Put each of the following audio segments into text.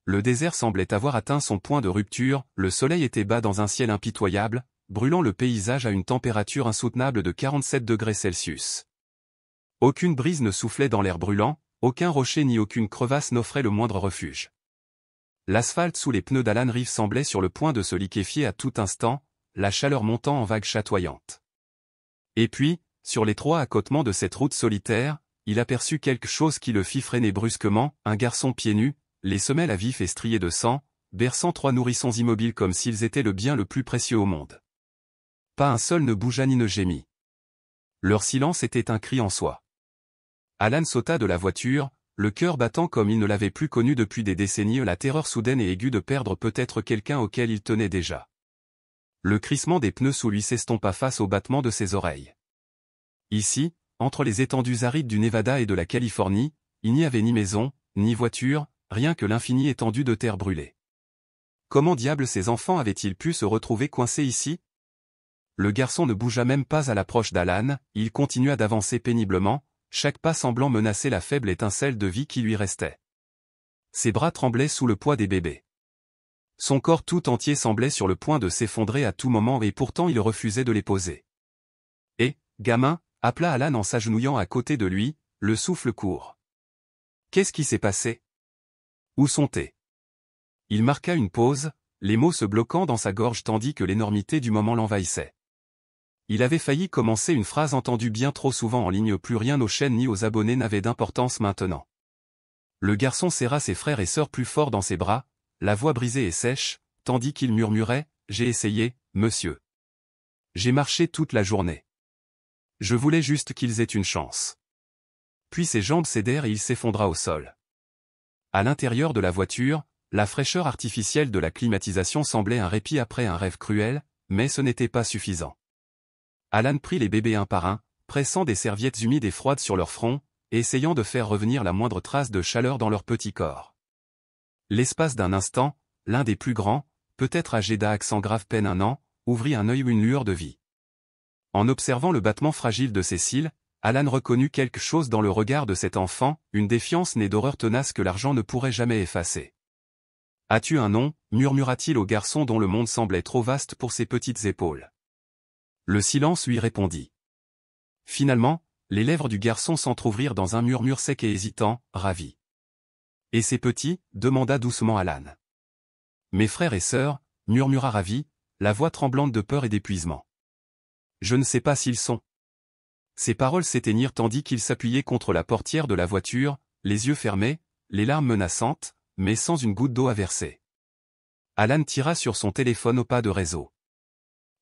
Le désert semblait avoir atteint son point de rupture, le soleil était bas dans un ciel impitoyable, brûlant le paysage à une température insoutenable de 47 degrés Celsius. Aucune brise ne soufflait dans l'air brûlant, aucun rocher ni aucune crevasse n'offrait le moindre refuge. L'asphalte sous les pneus d'Alan Reeves semblait sur le point de se liquéfier à tout instant, la chaleur montant en vagues chatoyantes. Et puis, sur l'étroit accotement de cette route solitaire, il aperçut quelque chose qui le fit freiner brusquement, un garçon pieds nus, les semelles à vif et striées de sang, berçant 3 nourrissons immobiles comme s'ils étaient le bien le plus précieux au monde. Pas un seul ne bougea ni ne gémit. Leur silence était un cri en soi. Alan sauta de la voiture, le cœur battant comme il ne l'avait plus connu depuis des décennies, la terreur soudaine et aiguë de perdre peut-être quelqu'un auquel il tenait déjà. Le crissement des pneus sous lui s'estompa face au battement de ses oreilles. Ici, entre les étendues arides du Nevada et de la Californie, il n'y avait ni maison, ni voiture, rien que l'infinie étendue de terre brûlée. Comment diable ces enfants avaient-ils pu se retrouver coincés ici? Le garçon ne bougea même pas à l'approche d'Alan, il continua d'avancer péniblement, chaque pas semblant menacer la faible étincelle de vie qui lui restait. Ses bras tremblaient sous le poids des bébés. Son corps tout entier semblait sur le point de s'effondrer à tout moment et pourtant il refusait de les poser. « Eh, gamin !» appela Alan en s'agenouillant à côté de lui, le souffle court. « Qu'est-ce qui s'est passé? Où sont-ils » Il marqua une pause, les mots se bloquant dans sa gorge tandis que l'énormité du moment l'envahissait. Il avait failli commencer une phrase entendue bien trop souvent en ligne, plus rien aux chaînes ni aux abonnés n'avait d'importance maintenant. Le garçon serra ses frères et sœurs plus fort dans ses bras, la voix brisée et sèche, tandis qu'il murmurait « J'ai essayé, monsieur. J'ai marché toute la journée. Je voulais juste qu'ils aient une chance. » Puis ses jambes cédèrent et il s'effondra au sol. À l'intérieur de la voiture, la fraîcheur artificielle de la climatisation semblait un répit après un rêve cruel, mais ce n'était pas suffisant. Alan prit les bébés un par un, pressant des serviettes humides et froides sur leur front, et essayant de faire revenir la moindre trace de chaleur dans leur petit corps. L'espace d'un instant, l'un des plus grands, peut-être âgé d'Accent grave peine 1 an, ouvrit un œil ou une lueur de vie. En observant le battement fragile de ses cils, Alan reconnut quelque chose dans le regard de cet enfant, une défiance née d'horreur tenace que l'argent ne pourrait jamais effacer. « As-tu un nom » murmura-t-il au garçon dont le monde semblait trop vaste pour ses petites épaules. Le silence lui répondit. Finalement, les lèvres du garçon s'entr'ouvrirent dans un murmure sec et hésitant, ravi. « Et ces petits » demanda doucement Alan. « Mes frères et sœurs » murmura Ravi, la voix tremblante de peur et d'épuisement. « Je ne sais pas s'ils sont. » Ses paroles s'éteignirent tandis qu'il s'appuyait contre la portière de la voiture, les yeux fermés, les larmes menaçantes, mais sans une goutte d'eau à verser. Alan tira sur son téléphone au pas de réseau.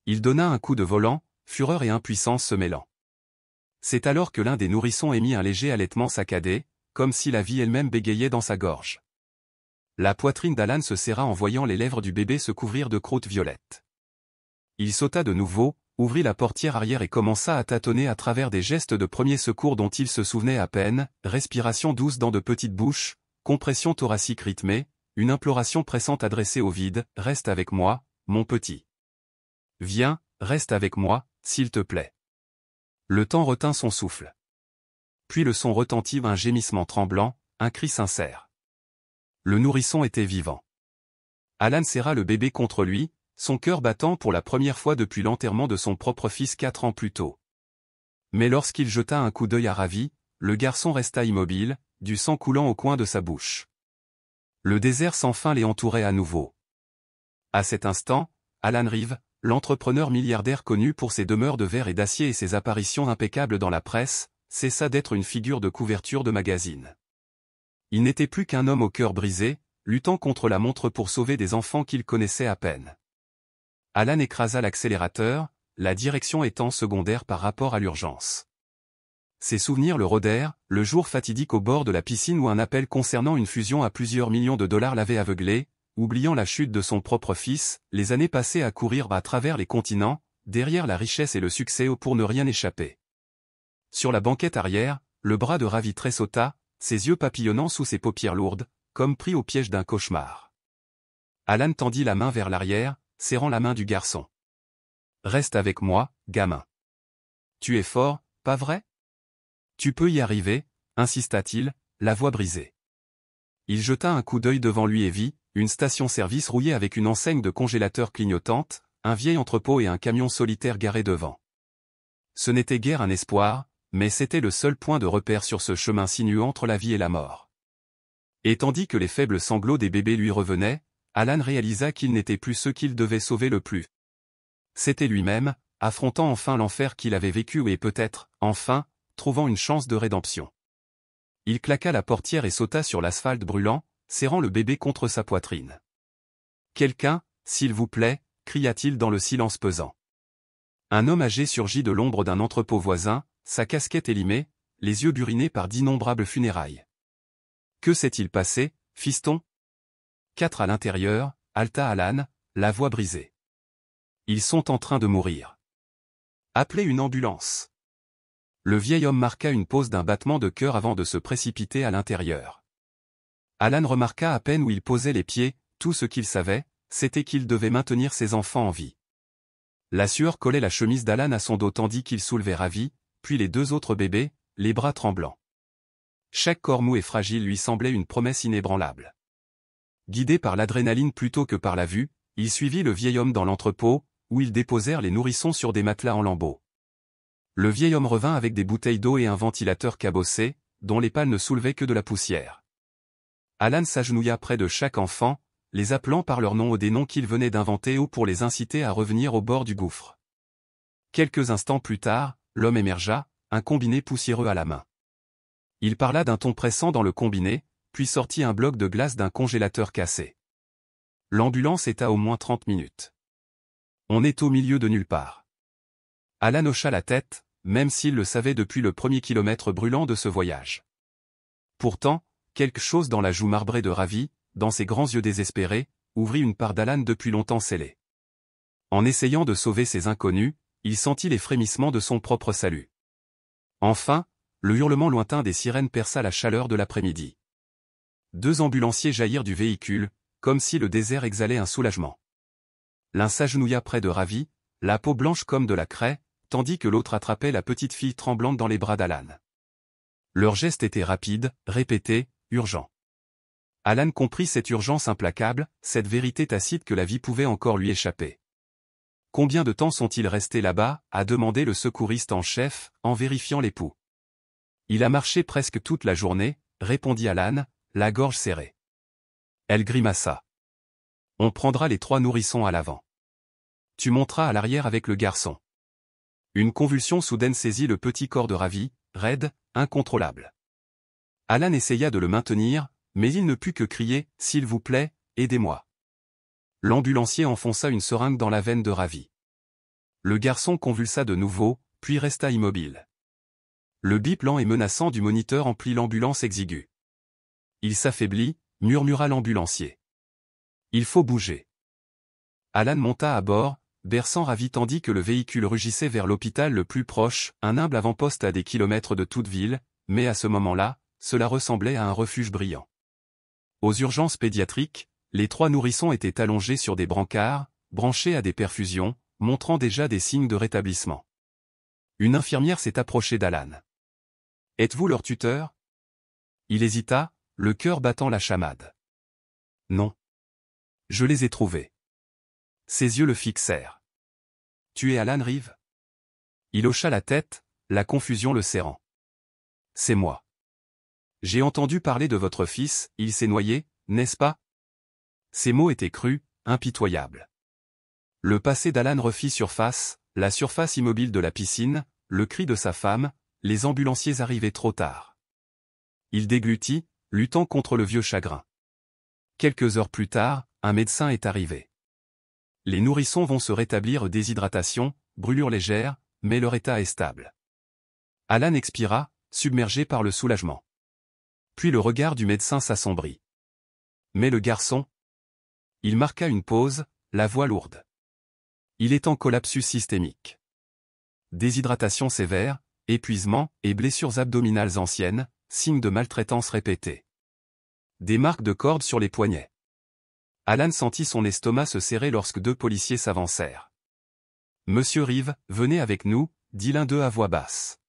Il donna un coup de volant, fureur et impuissance se mêlant. C'est alors que l'un des nourrissons émit un léger halètement saccadé, comme si la vie elle-même bégayait dans sa gorge. La poitrine d'Alan se serra en voyant les lèvres du bébé se couvrir de croûtes violettes. Il sauta de nouveau, ouvrit la portière arrière et commença à tâtonner à travers des gestes de premier secours dont il se souvenait à peine, respiration douce dans de petites bouches, compression thoracique rythmée, une imploration pressante adressée au vide, « Reste avec moi, mon petit. Viens, reste avec moi, s'il te plaît. » Le temps retint son souffle. Puis le son retentit, un gémissement tremblant, un cri sincère. Le nourrisson était vivant. Alan serra le bébé contre lui, son cœur battant pour la première fois depuis l'enterrement de son propre fils 4 ans plus tôt. Mais lorsqu'il jeta un coup d'œil à Ravi, le garçon resta immobile, du sang coulant au coin de sa bouche. Le désert sans fin les entourait à nouveau. À cet instant, Alan Reeves, l'entrepreneur milliardaire connu pour ses demeures de verre et d'acier et ses apparitions impeccables dans la presse, cessa d'être une figure de couverture de magazine. Il n'était plus qu'un homme au cœur brisé, luttant contre la montre pour sauver des enfants qu'il connaissait à peine. Alan écrasa l'accélérateur, la direction étant secondaire par rapport à l'urgence. Ses souvenirs le rôdèrent, le jour fatidique au bord de la piscine où un appel concernant une fusion à plusieurs millions de dollars l'avait aveuglé, oubliant la chute de son propre fils, les années passées à courir à travers les continents, derrière la richesse et le succès pour ne rien échapper. Sur la banquette arrière, le bras de Ravi tressauta, ses yeux papillonnant sous ses paupières lourdes, comme pris au piège d'un cauchemar. Alan tendit la main vers l'arrière, serrant la main du garçon. « Reste avec moi, gamin. Tu es fort, pas vrai ? Tu peux y arriver, insista-t-il, la voix brisée. Il jeta un coup d'œil devant lui et vit une station-service rouillée avec une enseigne de congélateur clignotante, un vieil entrepôt et un camion solitaire garé devant. Ce n'était guère un espoir, mais c'était le seul point de repère sur ce chemin sinueux entre la vie et la mort. Et tandis que les faibles sanglots des bébés lui revenaient, Alan réalisa qu'il n'était plus ce qu'il devait sauver le plus. C'était lui-même, affrontant enfin l'enfer qu'il avait vécu et peut-être, enfin, trouvant une chance de rédemption. Il claqua la portière et sauta sur l'asphalte brûlant, serrant le bébé contre sa poitrine. « Quelqu'un, s'il vous plaît » cria-t-il dans le silence pesant. Un homme âgé surgit de l'ombre d'un entrepôt voisin, sa casquette élimée, les yeux burinés par d'innombrables funérailles. « Que s'est-il passé, fiston » 4 à l'intérieur, halta Alan, la voix brisée. « Ils sont en train de mourir. Appelez une ambulance. » Le vieil homme marqua une pause d'un battement de cœur avant de se précipiter à l'intérieur. Alan remarqua à peine où il posait les pieds, tout ce qu'il savait, c'était qu'il devait maintenir ses enfants en vie. La sueur collait la chemise d'Alan à son dos tandis qu'il soulevait ravi, puis les 2 autres bébés, les bras tremblants. Chaque corps mou et fragile lui semblait une promesse inébranlable. Guidé par l'adrénaline plutôt que par la vue, il suivit le vieil homme dans l'entrepôt, où ils déposèrent les nourrissons sur des matelas en lambeaux. Le vieil homme revint avec des bouteilles d'eau et un ventilateur cabossé, dont les pales ne soulevaient que de la poussière. Alan s'agenouilla près de chaque enfant, les appelant par leur nom ou des noms qu'il venait d'inventer ou pour les inciter à revenir au bord du gouffre. Quelques instants plus tard, l'homme émergea, un combiné poussiéreux à la main. Il parla d'un ton pressant dans le combiné, puis sortit un bloc de glace d'un congélateur cassé. L'ambulance est à au moins 30 minutes. On est au milieu de nulle part. Alan hocha la tête, même s'il le savait depuis le premier kilomètre brûlant de ce voyage. Pourtant, quelque chose dans la joue marbrée de Ravi, dans ses grands yeux désespérés, ouvrit une part d'Alan depuis longtemps scellée. En essayant de sauver ces inconnus, il sentit les frémissements de son propre salut. Enfin, le hurlement lointain des sirènes perça la chaleur de l'après-midi. 2 ambulanciers jaillirent du véhicule, comme si le désert exhalait un soulagement. L'un s'agenouilla près de Ravi, la peau blanche comme de la craie, tandis que l'autre attrapait la petite fille tremblante dans les bras d'Alan. Leurs gestes étaient rapides, répétés, urgents. Alan comprit cette urgence implacable, cette vérité tacite que la vie pouvait encore lui échapper. « Combien de temps sont-ils restés là-bas » a demandé le secouriste en chef, en vérifiant les pouls. « Il a marché presque toute la journée » répondit Alan, la gorge serrée. Elle grimaça. « On prendra les 3 nourrissons à l'avant. Tu monteras à l'arrière avec le garçon. » Une convulsion soudaine saisit le petit corps de Ravi, raide, incontrôlable. Alan essaya de le maintenir, mais il ne put que crier « S'il vous plaît, aidez-moi ». L'ambulancier enfonça une seringue dans la veine de Ravi. Le garçon convulsa de nouveau, puis resta immobile. Le bip lent et menaçant du moniteur emplit l'ambulance exiguë. Il s'affaiblit, murmura l'ambulancier. Il faut bouger. Alan monta à bord, berçant Ravi tandis que le véhicule rugissait vers l'hôpital le plus proche, un humble avant-poste à des kilomètres de toute ville, mais à ce moment-là, cela ressemblait à un refuge brillant. Aux urgences pédiatriques, les 3 nourrissons étaient allongés sur des brancards, branchés à des perfusions, montrant déjà des signes de rétablissement. Une infirmière s'est approchée d'Alan. « Êtes-vous leur tuteur » Il hésita, le cœur battant la chamade. « Non. Je les ai trouvés. » Ses yeux le fixèrent. « Tu es Alan Reeve » Il hocha la tête, la confusion le serrant. « C'est moi. J'ai entendu parler de votre fils, il s'est noyé, n'est-ce pas » Ces mots étaient crus, impitoyables. Le passé d'Alan refit surface, la surface immobile de la piscine, le cri de sa femme, les ambulanciers arrivaient trop tard. Il déglutit, luttant contre le vieux chagrin. Quelques heures plus tard, un médecin est arrivé. Les nourrissons vont se rétablir déshydratation, brûlure légère, mais leur état est stable. Alan expira, submergé par le soulagement. Puis le regard du médecin s'assombrit. Mais le garçon? Il marqua une pause, la voix lourde. Il est en collapsus systémique. Déshydratation sévère, épuisement et blessures abdominales anciennes, signes de maltraitance répétée. Des marques de cordes sur les poignets. Alan sentit son estomac se serrer lorsque 2 policiers s'avancèrent. « Monsieur Reeve, venez avec nous » dit l'un d'eux à voix basse.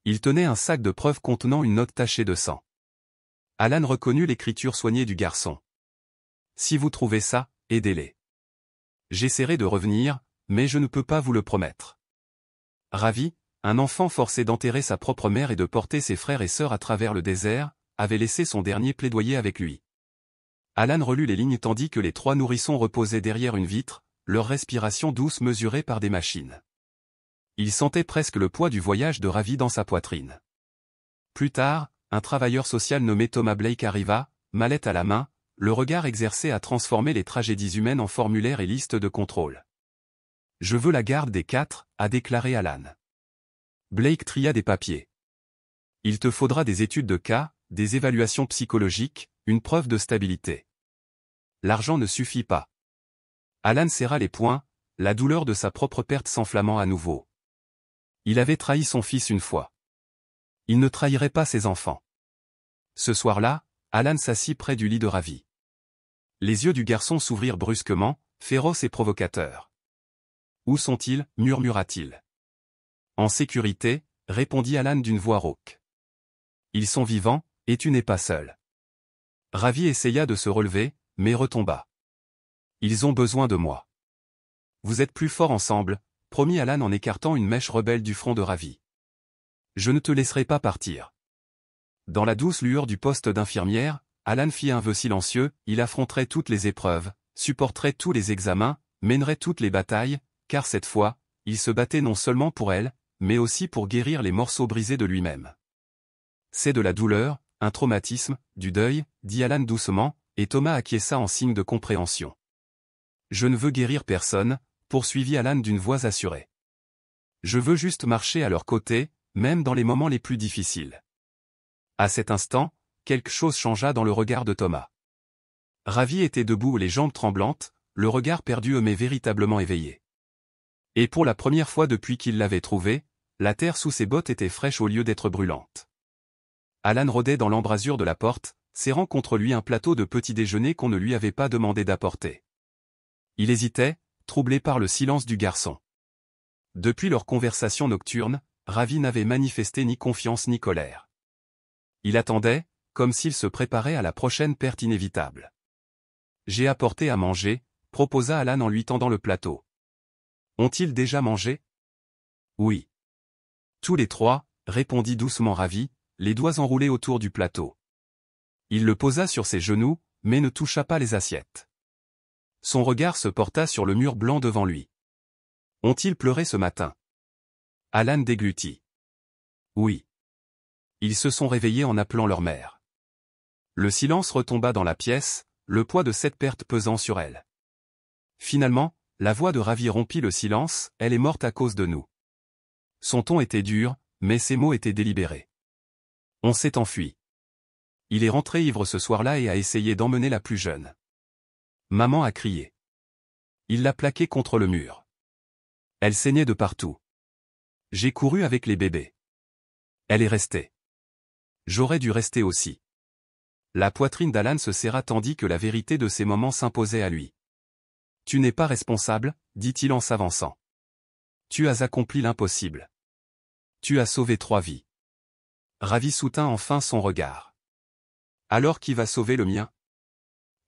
Il tenait un sac de preuves contenant une note tachée de sang. Alan reconnut l'écriture soignée du garçon. Si vous trouvez ça, aidez-les. J'essaierai de revenir, mais je ne peux pas vous le promettre. Ravi, un enfant forcé d'enterrer sa propre mère et de porter ses frères et sœurs à travers le désert, avait laissé son dernier plaidoyer avec lui. Alan relut les lignes tandis que les 3 nourrissons reposaient derrière une vitre, leur respiration douce mesurée par des machines. Il sentait presque le poids du voyage de Ravi dans sa poitrine. Plus tard, un travailleur social nommé Thomas Blake arriva, mallette à la main, le regard exercé à transformer les tragédies humaines en formulaires et listes de contrôle. « Je veux la garde des 4, a déclaré Alan. Blake tria des papiers. « Il te faudra des études de cas, des évaluations psychologiques, une preuve de stabilité. L'argent ne suffit pas. » Alan serra les poings, la douleur de sa propre perte s'enflammant à nouveau. Il avait trahi son fils une fois. Il ne trahirait pas ses enfants. Ce soir-là, Alan s'assit près du lit de Ravi. Les yeux du garçon s'ouvrirent brusquement, féroces et provocateurs. « Où sont-ils » murmura-t-il. « En sécurité » répondit Alan d'une voix rauque. « Ils sont vivants, et tu n'es pas seul. » Ravi essaya de se relever, mais retomba. « Ils ont besoin de moi. »« Vous êtes plus forts ensemble » promit Alan en écartant une mèche rebelle du front de Ravi. « Je ne te laisserai pas partir. » Dans la douce lueur du poste d'infirmière, Alan fit un vœu silencieux, il affronterait toutes les épreuves, supporterait tous les examens, mènerait toutes les batailles, car cette fois, il se battait non seulement pour elle, mais aussi pour guérir les morceaux brisés de lui-même. « C'est de la douleur, un traumatisme, du deuil, dit Alan doucement, et Thomas acquiesça en signe de compréhension. « Je ne veux guérir personne, poursuivit Alan d'une voix assurée. Je veux juste marcher à leur côté, même dans les moments les plus difficiles. À cet instant, quelque chose changea dans le regard de Thomas. Ravi était debout les jambes tremblantes, le regard perdu mais véritablement éveillé. Et pour la première fois depuis qu'il l'avait trouvé, la terre sous ses bottes était fraîche au lieu d'être brûlante. Alan rôdait dans l'embrasure de la porte, serrant contre lui un plateau de petit déjeuner qu'on ne lui avait pas demandé d'apporter. Il hésitait, troublé par le silence du garçon. Depuis leur conversation nocturne, Ravi n'avait manifesté ni confiance ni colère. Il attendait, comme s'il se préparait à la prochaine perte inévitable. « J'ai apporté à manger » proposa Alan en lui tendant le plateau. « Ont-ils déjà mangé ?»« Oui. »« Tous les 3, » répondit doucement Ravi, les doigts enroulés autour du plateau. Il le posa sur ses genoux, mais ne toucha pas les assiettes. Son regard se porta sur le mur blanc devant lui. « Ont-ils pleuré ce matin ?» Alan déglutit. « Oui. » Ils se sont réveillés en appelant leur mère. Le silence retomba dans la pièce, le poids de cette perte pesant sur elle. Finalement, la voix de Ravi rompit le silence, « Elle est morte à cause de nous. » Son ton était dur, mais ses mots étaient délibérés. On s'est enfui. Il est rentré ivre ce soir-là et a essayé d'emmener la plus jeune. Maman a crié. Il l'a plaquée contre le mur. Elle saignait de partout. J'ai couru avec les bébés. Elle est restée. J'aurais dû rester aussi. La poitrine d'Alan se serra tandis que la vérité de ces moments s'imposait à lui. Tu n'es pas responsable, dit-il en s'avançant. Tu as accompli l'impossible. Tu as sauvé 3 vies. Ravi soutint enfin son regard. Alors qui va sauver le mien ?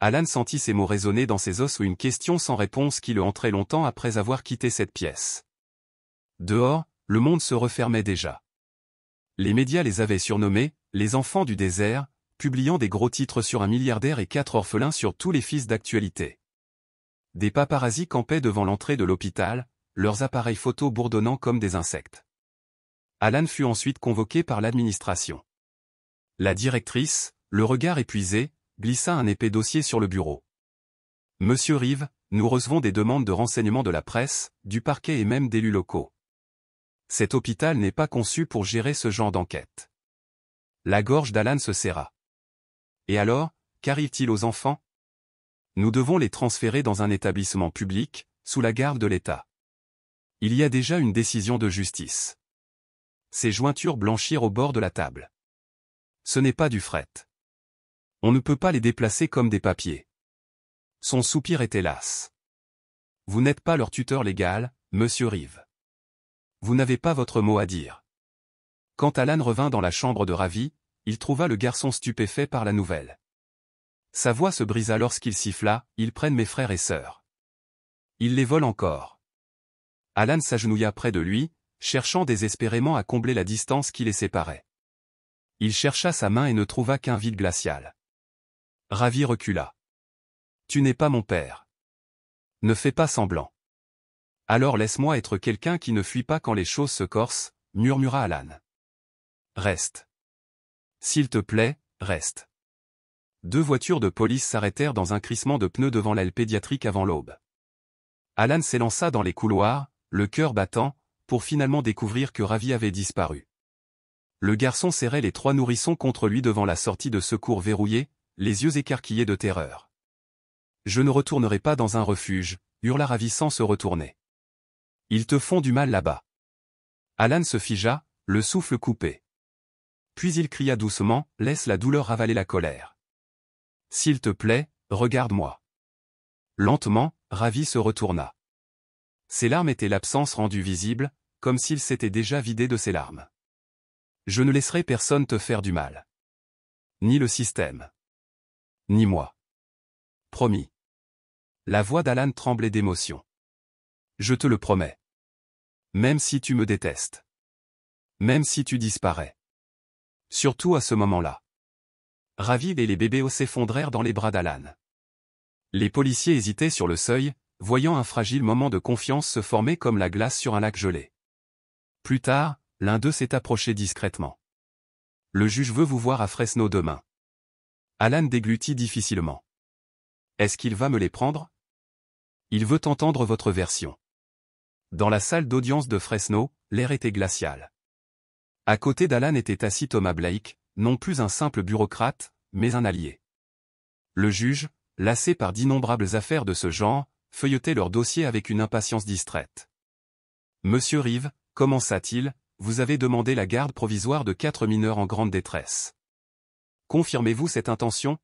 Alan sentit ces mots résonner dans ses os ou une question sans réponse qui le hantrait longtemps après avoir quitté cette pièce. Dehors, le monde se refermait déjà. Les médias les avaient surnommés « les enfants du désert », publiant des gros titres sur un milliardaire et 4 orphelins sur tous les fils d'actualité. Des paparazzis campaient devant l'entrée de l'hôpital, leurs appareils photos bourdonnant comme des insectes. Alan fut ensuite convoqué par l'administration. La directrice, le regard épuisé, glissa un épais dossier sur le bureau. « Monsieur Rive, nous recevons des demandes de renseignements de la presse, du parquet et même d'élus locaux. Cet hôpital n'est pas conçu pour gérer ce genre d'enquête. » La gorge d'Alan se serra. « Et alors, qu'arrive-t-il aux enfants ? Nous devons les transférer dans un établissement public, sous la garde de l'État. Il y a déjà une décision de justice. » Ses jointures blanchirent au bord de la table. Ce n'est pas du fret. On ne peut pas les déplacer comme des papiers. Son soupir était las. Vous n'êtes pas leur tuteur légal, monsieur Rive. Vous n'avez pas votre mot à dire. Quand Alan revint dans la chambre de Ravi, il trouva le garçon stupéfait par la nouvelle. Sa voix se brisa lorsqu'il siffla, « Ils prennent mes frères et sœurs. Ils les volent encore. » Alan s'agenouilla près de lui, cherchant désespérément à combler la distance qui les séparait. Il chercha sa main et ne trouva qu'un vide glacial. Ravi recula. « Tu n'es pas mon père. Ne fais pas semblant. » « Alors laisse-moi être quelqu'un qui ne fuit pas quand les choses se corsent, » murmura Alan. « Reste. S'il te plaît, reste. » 2 voitures de police s'arrêtèrent dans un crissement de pneus devant l'aile pédiatrique avant l'aube. Alan s'élança dans les couloirs, le cœur battant, pour finalement découvrir que Ravi avait disparu. Le garçon serrait les 3 nourrissons contre lui devant la sortie de secours verrouillée, les yeux écarquillés de terreur. « Je ne retournerai pas dans un refuge, » hurla Ravi sans se retourner. « Ils te font du mal là-bas. » Alan se figea, le souffle coupé. Puis il cria doucement, « Laisse la douleur avaler la colère. S'il te plaît, regarde-moi. » Lentement, Ravi se retourna. Ses larmes étaient l'absence rendue visible, comme s'il s'était déjà vidé de ses larmes. « Je ne laisserai personne te faire du mal. Ni le système. Ni moi. Promis. » La voix d'Alan tremblait d'émotion. « Je te le promets. Même si tu me détestes. Même si tu disparais. Surtout à ce moment-là. » Ravi et les bébés s'effondrèrent dans les bras d'Alan. Les policiers hésitaient sur le seuil, voyant un fragile moment de confiance se former comme la glace sur un lac gelé. Plus tard, l'un d'eux s'est approché discrètement. « Le juge veut vous voir à Fresno demain. » Alan déglutit difficilement. « Est-ce qu'il va me les prendre ? Il veut entendre votre version. » Dans la salle d'audience de Fresno, l'air était glacial. À côté d'Alan était assis Thomas Blake, non plus un simple bureaucrate, mais un allié. Le juge, lassé par d'innombrables affaires de ce genre, feuilletait leur dossier avec une impatience distraite. « Monsieur Reeve, commença-t-il, vous avez demandé la garde provisoire de 4 mineurs en grande détresse. Confirmez-vous cette intention ? »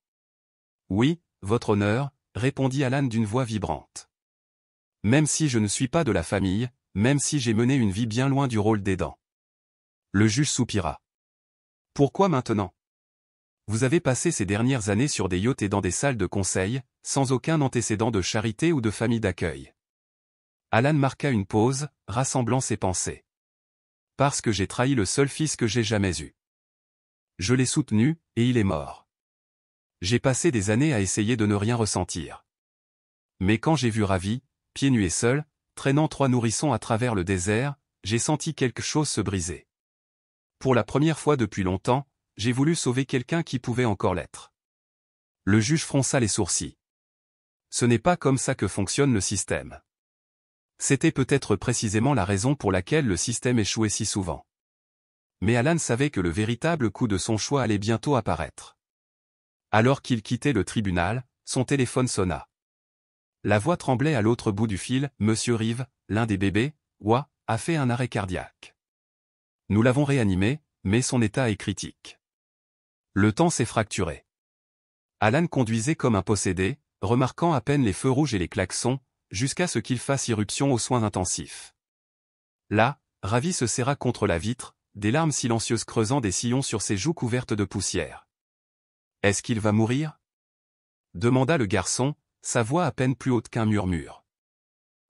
« Oui, votre honneur, » répondit Alan d'une voix vibrante. « Même si je ne suis pas de la famille, même si j'ai mené une vie bien loin du rôle d'aidant. » Le juge soupira. « Pourquoi maintenant ? Vous avez passé ces dernières années sur des yachts et dans des salles de conseil, sans aucun antécédent de charité ou de famille d'accueil. » Alan marqua une pause, rassemblant ses pensées. « Parce que j'ai trahi le seul fils que j'ai jamais eu. Je l'ai soutenu, et il est mort. J'ai passé des années à essayer de ne rien ressentir. Mais quand j'ai vu Ravi, pieds nus et seul, traînant 3 nourrissons à travers le désert, j'ai senti quelque chose se briser. Pour la première fois depuis longtemps, j'ai voulu sauver quelqu'un qui pouvait encore l'être. » Le juge fronça les sourcils. « Ce n'est pas comme ça que fonctionne le système. » C'était peut-être précisément la raison pour laquelle le système échouait si souvent. Mais Alan savait que le véritable coup de son choix allait bientôt apparaître. Alors qu'il quittait le tribunal, son téléphone sonna. La voix tremblait à l'autre bout du fil, « Monsieur Reeve, l'un des bébés, Wa, a fait un arrêt cardiaque. Nous l'avons réanimé, mais son état est critique. » Le temps s'est fracturé. Alan conduisait comme un possédé, remarquant à peine les feux rouges et les klaxons, jusqu'à ce qu'il fasse irruption aux soins intensifs. Là, Ravi se serra contre la vitre, des larmes silencieuses creusant des sillons sur ses joues couvertes de poussière. « Est-ce qu'il va mourir ? » demanda le garçon, sa voix à peine plus haute qu'un murmure.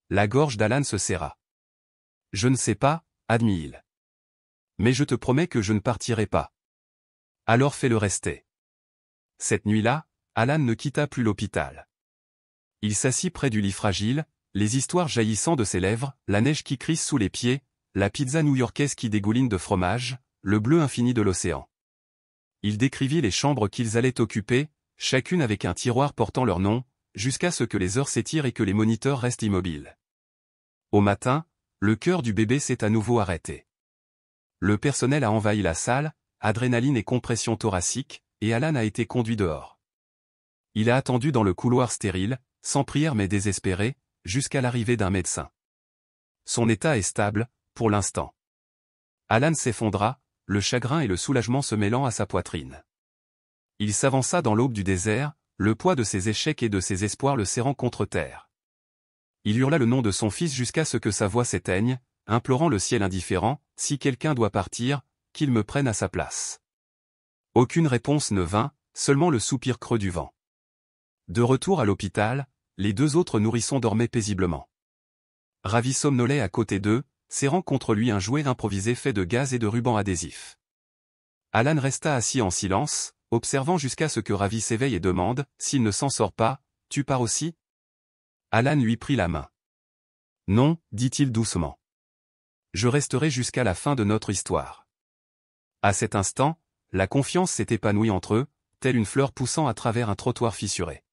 La gorge d'Alan se serra. « Je ne sais pas, » admit-il. « Mais je te promets que je ne partirai pas. Alors fais-le rester. » Cette nuit-là, Alan ne quitta plus l'hôpital. Il s'assit près du lit fragile, les histoires jaillissant de ses lèvres, la neige qui crisse sous les pieds, la pizza new-yorkaise qui dégouline de fromage, le bleu infini de l'océan. Il décrivit les chambres qu'ils allaient occuper, chacune avec un tiroir portant leur nom, jusqu'à ce que les heures s'étirent et que les moniteurs restent immobiles. Au matin, le cœur du bébé s'est à nouveau arrêté. Le personnel a envahi la salle, adrénaline et compression thoracique, et Alan a été conduit dehors. Il a attendu dans le couloir stérile, sans prière mais désespéré, jusqu'à l'arrivée d'un médecin. Son état est stable, pour l'instant. Alan s'effondra, le chagrin et le soulagement se mêlant à sa poitrine. Il s'avança dans l'aube du désert, le poids de ses échecs et de ses espoirs le serrant contre terre. Il hurla le nom de son fils jusqu'à ce que sa voix s'éteigne, implorant le ciel indifférent, « Si quelqu'un doit partir, qu'il me prenne à sa place. » Aucune réponse ne vint, seulement le soupir creux du vent. De retour à l'hôpital, les 2 autres nourrissons dormaient paisiblement. Ravi somnolait à côté d'eux, serrant contre lui un jouet improvisé fait de gaz et de ruban adhésif. Alan resta assis en silence, observant jusqu'à ce que Ravi s'éveille et demande, s'il ne s'en sort pas, tu pars aussi? Alan lui prit la main. Non, dit-il doucement. Je resterai jusqu'à la fin de notre histoire. À cet instant, la confiance s'est épanouie entre eux, telle une fleur poussant à travers un trottoir fissuré.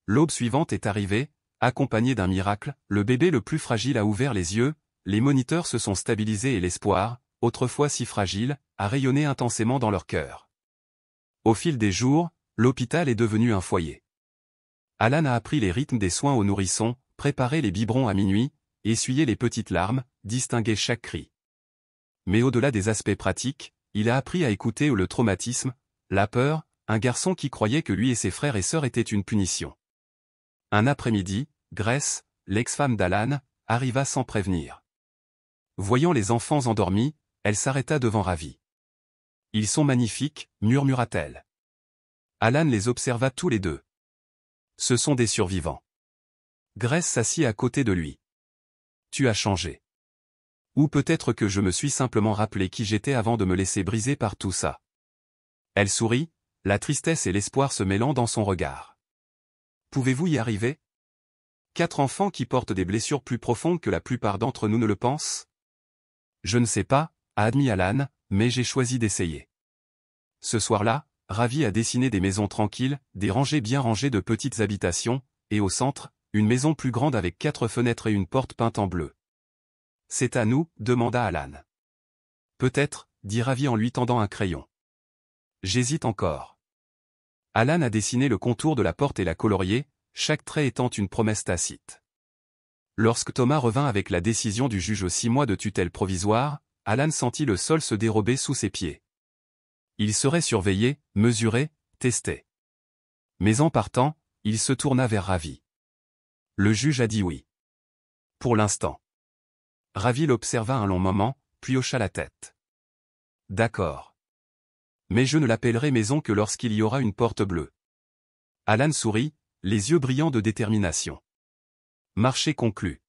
L'aube suivante est arrivée, accompagnée d'un miracle, le bébé le plus fragile a ouvert les yeux, les moniteurs se sont stabilisés et l'espoir, autrefois si fragile, a rayonné intensément dans leur cœur. Au fil des jours, l'hôpital est devenu un foyer. Alan a appris les rythmes des soins aux nourrissons, préparé les biberons à minuit, essuyé les petites larmes, distingué chaque cri. Mais au-delà des aspects pratiques, il a appris à écouter le traumatisme, la peur, un garçon qui croyait que lui et ses frères et sœurs étaient une punition. Un après-midi, Grace, l'ex-femme d'Alan, arriva sans prévenir. Voyant les enfants endormis, elle s'arrêta devant Ravi. « Ils sont magnifiques », murmura-t-elle. Alan les observa tous les 2. Ce sont des survivants. Grace s'assit à côté de lui. Tu as changé. Ou peut-être que je me suis simplement rappelé qui j'étais avant de me laisser briser par tout ça. Elle sourit, la tristesse et l'espoir se mêlant dans son regard. Pouvez-vous y arriver? 4 enfants qui portent des blessures plus profondes que la plupart d'entre nous ne le pensent? Je ne sais pas, a admis Alan, mais j'ai choisi d'essayer. Ce soir-là, Ravi a dessiné des maisons tranquilles, des rangées bien rangées de petites habitations, et au centre, une maison plus grande avec 4 fenêtres et une porte peinte en bleu. C'est à nous, demanda Alan. Peut-être, dit Ravi en lui tendant un crayon. J'hésite encore. Alan a dessiné le contour de la porte et l'a colorié, chaque trait étant une promesse tacite. Lorsque Thomas revint avec la décision du juge aux 6 mois de tutelle provisoire, Alan sentit le sol se dérober sous ses pieds. Il serait surveillé, mesuré, testé. Mais en partant, il se tourna vers Ravi. Le juge a dit oui. Pour l'instant. Ravi l'observa un long moment, puis hocha la tête. D'accord. Mais je ne l'appellerai maison que lorsqu'il y aura une porte bleue. Alan sourit, les yeux brillants de détermination. Marché conclu.